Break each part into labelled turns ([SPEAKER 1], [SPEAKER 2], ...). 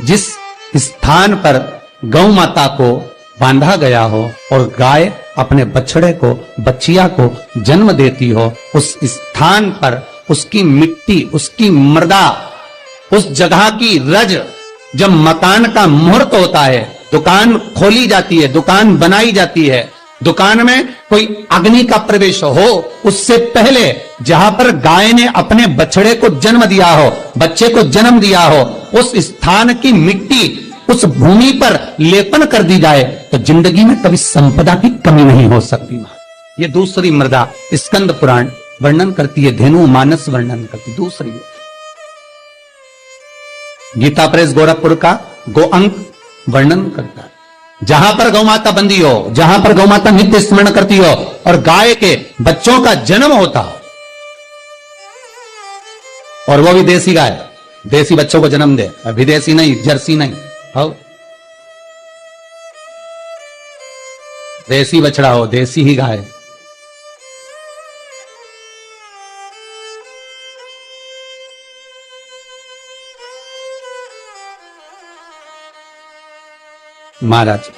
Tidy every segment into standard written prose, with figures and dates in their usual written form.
[SPEAKER 1] जिस स्थान पर गौ माता को बांधा गया हो और गाय अपने बछड़े को, बच्चिया को जन्म देती हो, उस स्थान पर उसकी मिट्टी, उसकी मृदा, उस जगह की रज, जब मकान का मुहूर्त होता है, दुकान खोली जाती है, दुकान बनाई जाती है, दुकान में कोई अग्नि का प्रवेश हो, उससे पहले जहां पर गाय ने अपने बछड़े को जन्म दिया हो, बच्चे को जन्म दिया हो, उस स्थान की मिट्टी उस भूमि पर लेपन कर दी जाए तो जिंदगी में कभी संपदा की कमी नहीं हो सकती। ये दूसरी मृदा स्कंद पुराण वर्णन करती है, धेनु मानस वर्णन करती। दूसरी गीता प्रेस गोरखपुर का गो अंक वर्णन करता है, जहां पर गौ माता बंदी हो, जहां पर गौ माता नित्य स्मरण करती हो और गाय के बच्चों का जन्म होता हो, और वो भी देसी गाय, देसी बच्चों को जन्म दे, विदेशी नहीं, जर्सी नहीं, हो देसी बछड़ा हो, देसी ही गाय। महाराज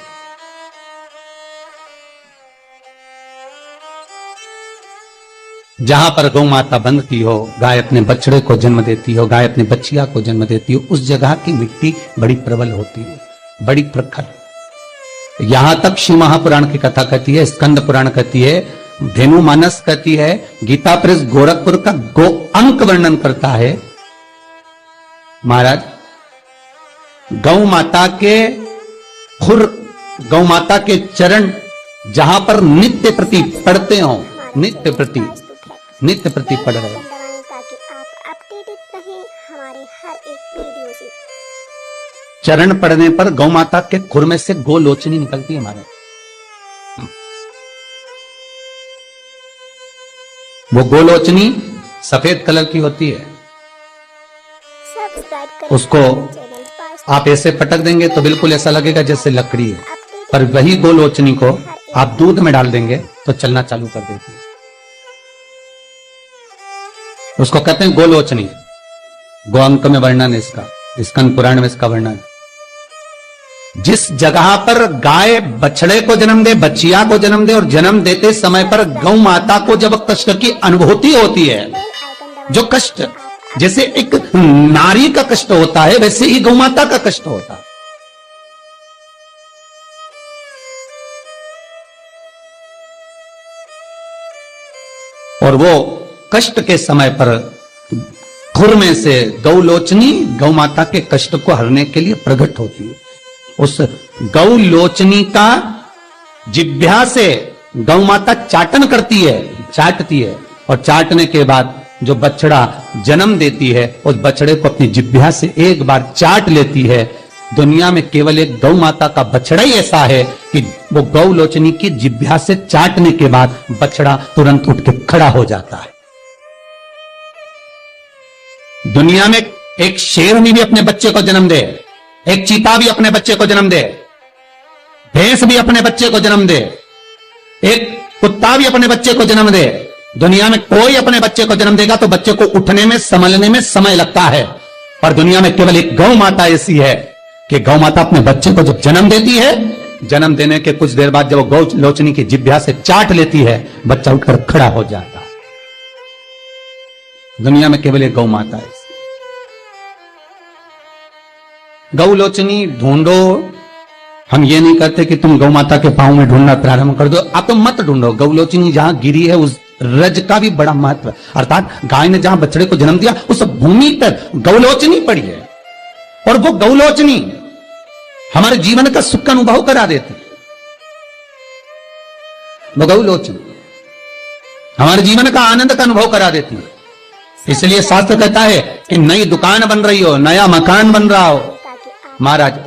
[SPEAKER 1] जहां पर गौ माता बंधती हो, गाय अपने बछड़े को जन्म देती हो, गाय अपने बच्चिया को जन्म देती हो, उस जगह की मिट्टी बड़ी प्रबल होती है, बड़ी प्रखर। यहां तक शिव महापुराण की कथा कहती है, स्कंद पुराण कहती है, धेनु मानस कहती है, गीता प्रेस गोरखपुर का गो अंक वर्णन करता है। महाराज गौ माता के खुर, गौ माता के चरण जहां पर नित्य प्रति पढ़ते हो, नित्य प्रति पढ़ रहे हो,
[SPEAKER 2] ताकि आप अपडेटेड रहें हमारे हर एक वीडियो से।
[SPEAKER 1] चरण पड़ने पर गौ माता के खुर में से गोलोचनी निकलती है हमारे। वो गोलोचनी सफेद कलर की होती है,
[SPEAKER 2] सब्सक्राइब करें
[SPEAKER 1] उसको
[SPEAKER 2] चैनल पर।
[SPEAKER 1] आप ऐसे पटक देंगे तो बिल्कुल ऐसा लगेगा जैसे लकड़ी है, पर वही गोलोचनी को आप दूध में डाल देंगे तो चलना चालू कर देती है। उसको कहते हैं गोलोचनी। गो अंक में वर्णन है इसका, स्कंद पुराण में इसका वर्णन। जिस जगह पर गाय बछड़े को जन्म दे, बच्चिया को जन्म दे, और जन्म देते समय पर गौ माता को जब कष्ट की अनुभूति होती है, जो कष्ट जैसे एक नारी का कष्ट होता है, वैसे ही गौ माता का कष्ट होता है। और वो कष्ट के समय पर खुर में से गौलोचनी गौ माता के कष्ट को हरने के लिए प्रकट होती है। उस गौलोचनी का जिह्वा से गौ माता चाटन करती है, चाटती है, और चाटने के बाद जो बछड़ा जन्म देती है, उस बछड़े को अपनी जिह्वा से एक बार चाट लेती है। दुनिया में केवल एक गौ माता का बछड़ा ही ऐसा है कि वो गौलोचनी की जिह्वा से चाटने के बाद बछड़ा तुरंत उठ के खड़ा हो जाता है। दुनिया में एक शेरनी भी अपने बच्चे को जन्म दे, एक चीता भी अपने बच्चे को जन्म दे, भैंस भी अपने बच्चे को जन्म दे, एक कुत्ता भी अपने बच्चे को जन्म दे, दुनिया में कोई अपने बच्चे को जन्म देगा तो बच्चे को उठने में, संभलने में समय लगता है। पर दुनिया में केवल एक गौ माता ऐसी है कि गौ माता अपने बच्चे को जब जन्म देती है, जन्म देने के कुछ देर बाद जब वो गौ लोचनी की जिह्वा से चाट लेती है, बच्चा उठकर खड़ा हो जाता है। दुनिया में केवल एक गौ माता है। गौलोचनी ढूंढो, हम ये नहीं कहते कि तुम गौ माता के पांव में ढूंढना प्रारंभ कर दो, आप तो मत ढूंढो। गौलोचनी जहां गिरी है उस रज का भी बड़ा महत्व है, अर्थात गाय ने जहां बछड़े को जन्म दिया उस भूमि पर गौलोचनी पड़ी है, और वो गौलोचनी हमारे जीवन का सुख का अनुभव करा देती है। वो गौलोचनी हमारे जीवन का आनंद का अनुभव करा देती है। इसलिए शास्त्र कहता है कि नई दुकान बन रही हो, नया मकान बन रहा हो, महाराज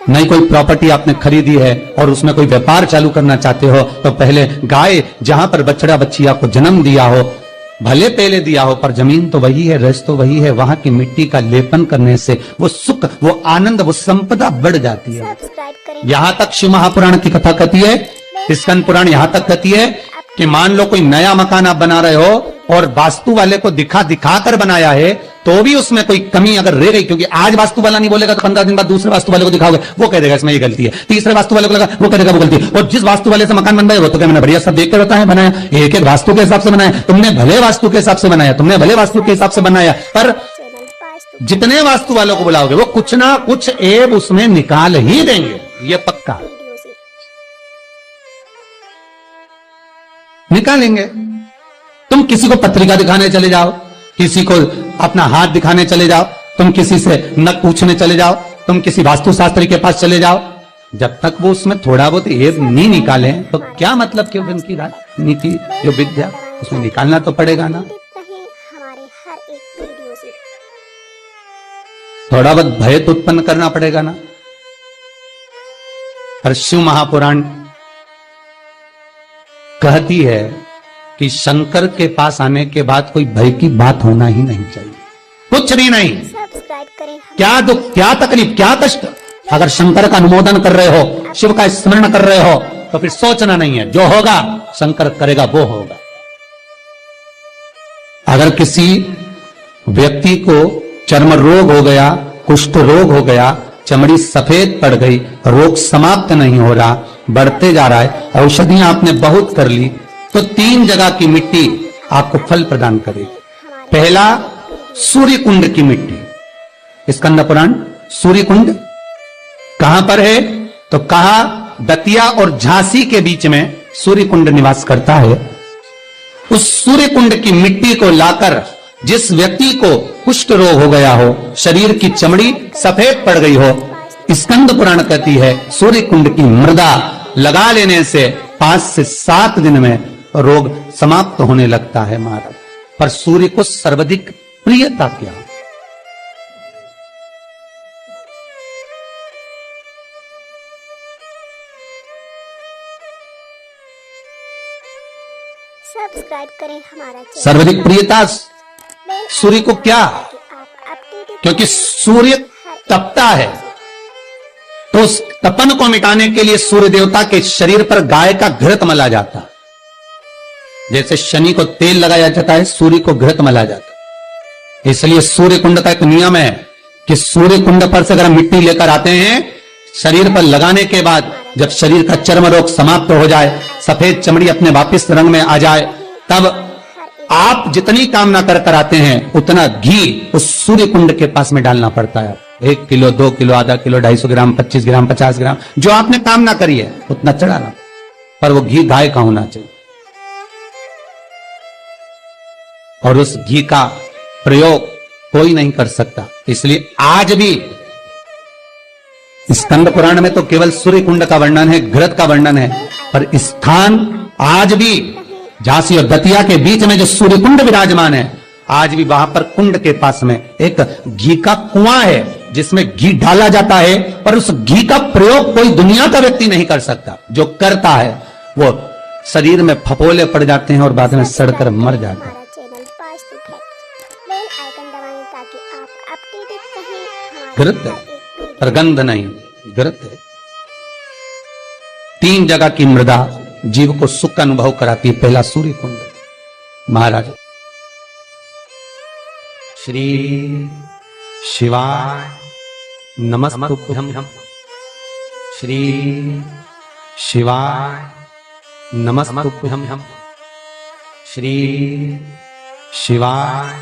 [SPEAKER 1] नई कोई प्रॉपर्टी आपने खरीदी है और उसमें कोई व्यापार चालू करना चाहते हो, तो पहले गाय जहां पर बछड़ा बच्चिया को जन्म दिया हो, भले पहले दिया हो, पर जमीन तो वही है, रस तो वही है, वहां की मिट्टी का लेपन करने से वो सुख, वो आनंद, वो संपदा बढ़ जाती है। यहां तक शिव महापुराण की कथा कहती है, स्कंद पुराण यहां तक कहती है कि मान लो कोई नया मकान आप बना रहे हो और वास्तु वाले को दिखा कर बनाया है, तो भी उसमें कोई कमी अगर रह गई, क्योंकि आज वास्तु वाला नहीं बोलेगा तो 15 दिन बाद दूसरे वास्तु वाले को दिखाओगे, वो कह देगा इसमें ये गलती है, तीसरे वास्तु वाले को लगा वो कह देगा वो गलती है। और जिस वास्तु वाले से मकान बन रहा है वो तो क्या मैंने बढ़िया सब देख कर बताया बनाया, एक एक वास्तु के हिसाब से बनाया, तुमने भले वास्तु के हिसाब से बनाया, तुमने भले वास्तु के हिसाब से बनाया, पर
[SPEAKER 2] चैनल वास्तु
[SPEAKER 1] जितने वास्तु वालों को बुलाओगे वो कुछ ना कुछ एब उसमें निकाल ही देंगे, ये पक्का
[SPEAKER 2] वीडियो से
[SPEAKER 1] निकालेंगे। तुम किसी को पत्रिका दिखाने चले जाओ, किसी को अपना हाथ दिखाने चले जाओ, तुम किसी से नक पूछने चले जाओ, तुम किसी वास्तुशास्त्री के पास चले जाओ, जब तक वो उसमें थोड़ा बहुत एब नहीं निकाले तो क्या मतलब कि उनकी राजनीति जो विद्या उसमें निकालना तो पड़ेगा ना।
[SPEAKER 2] रहे हमारे हर एक वीडियो से।
[SPEAKER 1] थोड़ा बहुत भय तो उत्पन्न करना पड़ेगा ना। और शिव महापुराण कहती है कि शंकर के पास आने के बाद कोई भय की बात होना ही नहीं चाहिए, कुछ भी नहीं।
[SPEAKER 2] सब्सक्राइब करें
[SPEAKER 1] क्या दुख, क्या तकलीफ, क्या कष्ट, अगर शंकर का अनुमोदन कर रहे हो, शिव का स्मरण कर रहे हो, तो फिर सोचना नहीं है, जो होगा शंकर करेगा वो होगा। अगर किसी व्यक्ति को चर्म रोग हो गया, कुष्ठ रोग हो गया, चमड़ी सफेद पड़ गई, रोग समाप्त नहीं हो रहा, बढ़ते जा रहा है, औषधियां आपने बहुत कर ली, तो 3 जगह की मिट्टी आपको फल प्रदान करेगी। पहला सूर्य कुंड की मिट्टी, स्कंद पुराण सूर्य कुंड कहां पर है, तो कहा दतिया और झांसी के बीच में सूर्य कुंड निवास करता है। उस सूर्य कुंड की मिट्टी को लाकर जिस व्यक्ति को कुष्ठ रोग हो गया हो, शरीर की चमड़ी सफेद पड़ गई हो, स्कंद पुराण कहती है सूर्य कुंड की मृदा लगा लेने से 5 से 7 दिन में रोग समाप्त होने लगता है महाराज। पर सूर्य को सर्वाधिक प्रियता क्या,
[SPEAKER 2] सब्सक्राइब करें हमारा चैनल।
[SPEAKER 1] सर्वाधिक प्रियता सूर्य को क्या,
[SPEAKER 2] आप अपडेटेड
[SPEAKER 1] क्योंकि सूर्य तपता है, तो उस तपन को मिटाने के लिए सूर्य देवता के शरीर पर गाय का घृत मला जाता, जैसे शनि को तेल लगाया जाता है, सूर्य को घृत मला जाता। इसलिए सूर्य कुंड का एक नियम है कि सूर्य कुंड पर से अगर मिट्टी लेकर आते हैं, शरीर पर लगाने के बाद जब शरीर का चर्म रोग समाप्त हो जाए, सफेद चमड़ी अपने वापिस रंग में आ जाए, तब आप जितनी कामना कर कर आते हैं उतना घी उस सूर्य कुंड के पास में डालना पड़ता है। 1 किलो, 2 किलो, आधा किलो, 250 ग्राम, 25 ग्राम, 50 ग्राम, जो आपने कामना करी है उतना चढ़ाना, पर वो घी गाय का होना चाहिए। और उस घी का प्रयोग कोई नहीं कर सकता। इसलिए आज भी स्कंद पुराण में तो केवल सूर्य कुंड का वर्णन है, घृत का वर्णन है, पर स्थान आज भी झांसी और दतिया के बीच में जो सूर्य कुंड विराजमान है, आज भी वहां पर कुंड के पास में एक घी का कुआं है जिसमें घी डाला जाता है, पर उस घी का प्रयोग कोई दुनिया का व्यक्ति नहीं कर सकता। जो करता है वो शरीर में फफोले पड़ जाते हैं और बाद में सड़कर मर जाता है।
[SPEAKER 2] हमारा channel Vastu fact, bell icon दबाएं ताकि आप अपडेटेड रहें हमारे
[SPEAKER 1] घृत है,
[SPEAKER 2] हर एक वीडियो।
[SPEAKER 1] पर गंध नहीं, घृत है। 3 जगह की मृदा जीव को सुख का अनुभव कराती है। पहला सूर्य कुंड। महाराज श्री शिवाय नमस्तुभ्यं, श्री शिवाय नमस्तुभ्यं, श्री शिवाय